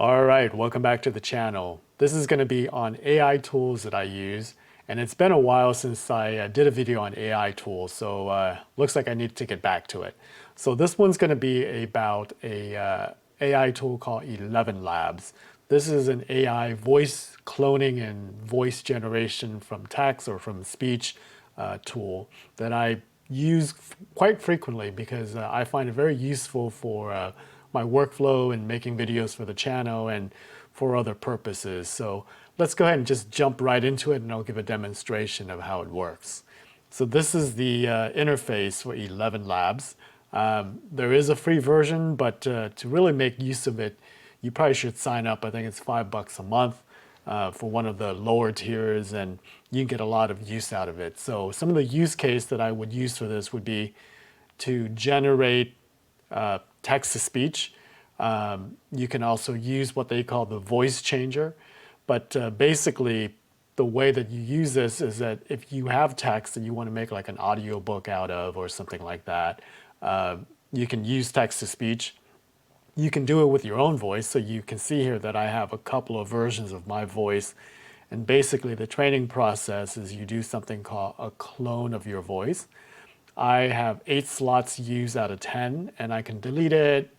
All right, welcome back to the channel. This is going to be on AI tools that I use, and it's been a while since I did a video on AI tools, so looks like I need to get back to it. So this one's going to be about a AI tool called 11 Labs. This is an AI voice cloning and voice generation from text or from speech tool that I use quite frequently because I find it very useful for my workflow and making videos for the channel and for other purposes. So let's go ahead and just jump right into it and I'll give a demonstration of how it works. So this is the interface for 11 Labs. There is a free version, but to really make use of it, you probably should sign up. I think it's $5 a month for one of the lower tiers, and you can get a lot of use out of it. So some of the use case that I would use for this would be to generate text-to-speech. You can also use what they call the voice changer. But basically, the way that you use this is that if you have text that you want to make like an audio book out of or something like that, you can use text-to-speech. You can do it with your own voice. So you can see here that I have a couple of versions of my voice. And basically, the training process is you do something called a clone of your voice. I have 8 slots used out of 10, and I can delete it,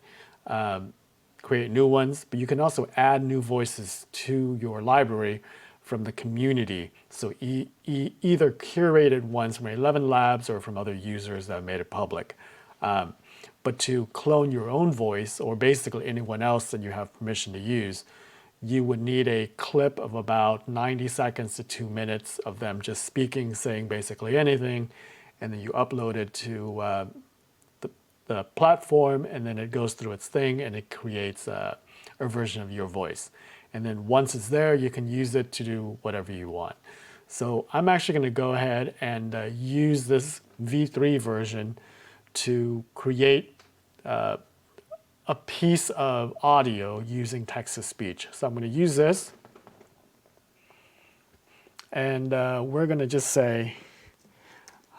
create new ones, but you can also add new voices to your library from the community. So either curated ones from 11 Labs or from other users that have made it public. But to clone your own voice, or basically anyone else that you have permission to use, you would need a clip of about 90 seconds to 2 minutes of them just speaking, saying basically anything, and then you upload it to the platform, and then it goes through its thing, and it creates a version of your voice. And then once it's there, you can use it to do whatever you want. So I'm actually going to go ahead and use this V3 version to create a piece of audio using text-to-speech. So I'm going to use this, and we're going to just say,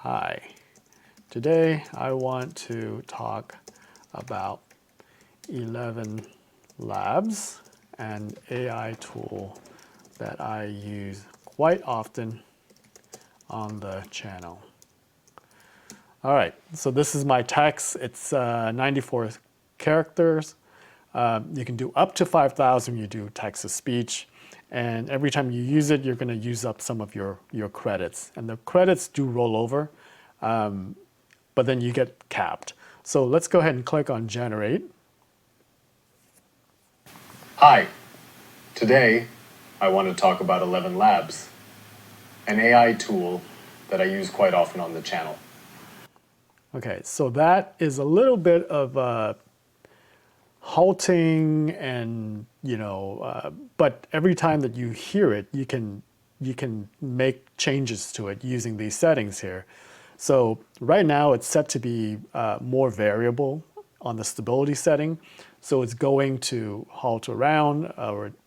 "Hi, today I want to talk about 11 Labs, an AI tool that I use quite often on the channel." All right, so this is my text. It's 94 characters. You can do up to 5,000. You do text-to-speech. And every time you use it, you're going to use up some of your credits. And the credits do roll over, but then you get capped. So let's go ahead and click on Generate. Hi, today I want to talk about 11 Labs, an AI tool that I use quite often on the channel. Okay, so that is a little bit of halting, and but every time that you hear it, you can make changes to it using these settings here. So right now it's set to be more variable on the stability setting. So it's going to halt around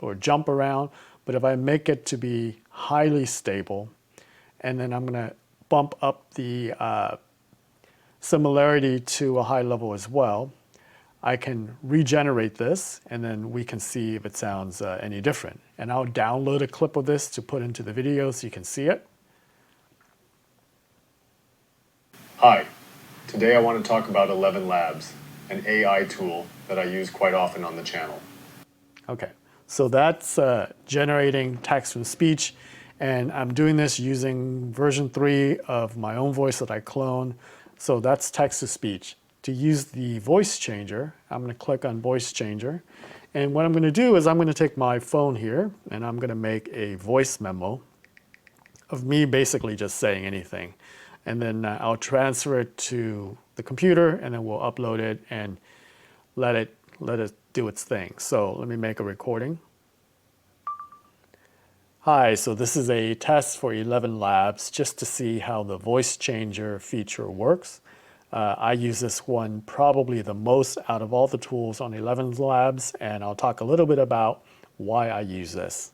or jump around. But if I make it to be highly stable, and then I'm going to bump up the similarity to a high level as well, I can regenerate this, and then we can see if it sounds any different. And I'll download a clip of this to put into the video so you can see it. Hi, today I want to talk about 11 Labs, an AI tool that I use quite often on the channel. Okay, so that's generating text from speech, and I'm doing this using version 3 of my own voice that I clone. So that's text-to-speech. To use the voice changer, I'm going to click on voice changer. And what I'm going to do is I'm going to take my phone here, and I'm going to make a voice memo of me basically just saying anything. And then I'll transfer it to the computer, and then we'll upload it and let it do its thing. So let me make a recording. Hi, so this is a test for 11 Labs just to see how the voice changer feature works. I use this one probably the most out of all the tools on 11 Labs, and I'll talk a little bit about why I use this.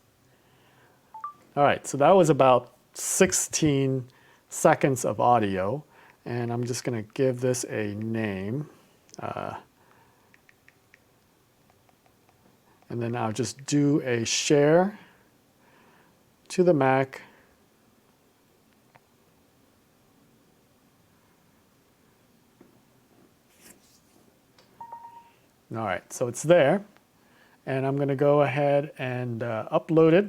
All right, so that was about 16 seconds of audio, and I'm just going to give this a name. And then I'll just do a share to the Mac. All right, so it's there. And I'm going to go ahead and upload it.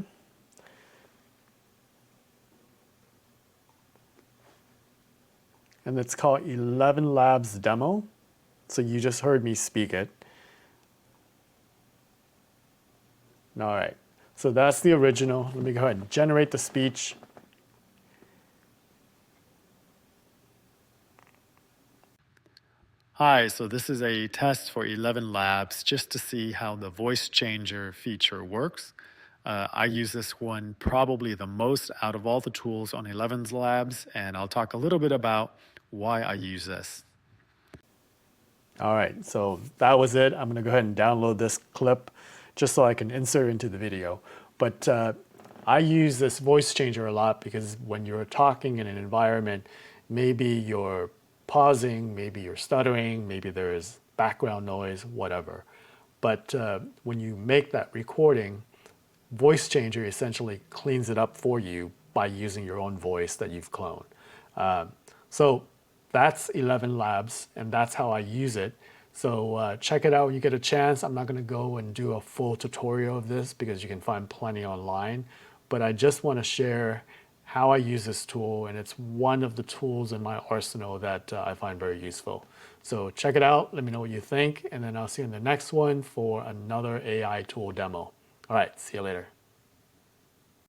And it's called 11 Labs Demo. So you just heard me speak it. All right, so that's the original. Let me go ahead and generate the speech. Hi, so this is a test for 11 Labs just to see how the voice changer feature works. I use this one probably the most out of all the tools on 11 Labs, and I'll talk a little bit about why I use this. All right, so that was it. I'm going to go ahead and download this clip just so I can insert into the video. But I use this voice changer a lot because when you're talking in an environment, maybe you're pausing, maybe you're stuttering, maybe there is background noise, whatever. But when you make that recording, voice changer essentially cleans it up for you by using your own voice that you've cloned. So that's 11 Labs, and that's how I use it. So check it out when you get a chance. I'm not going to go and do a full tutorial of this because you can find plenty online, but I just want to share how I use this tool, and it's one of the tools in my arsenal that I find very useful. So check it out, let me know what you think, and then I'll see you in the next one for another AI tool demo. All right, see you later.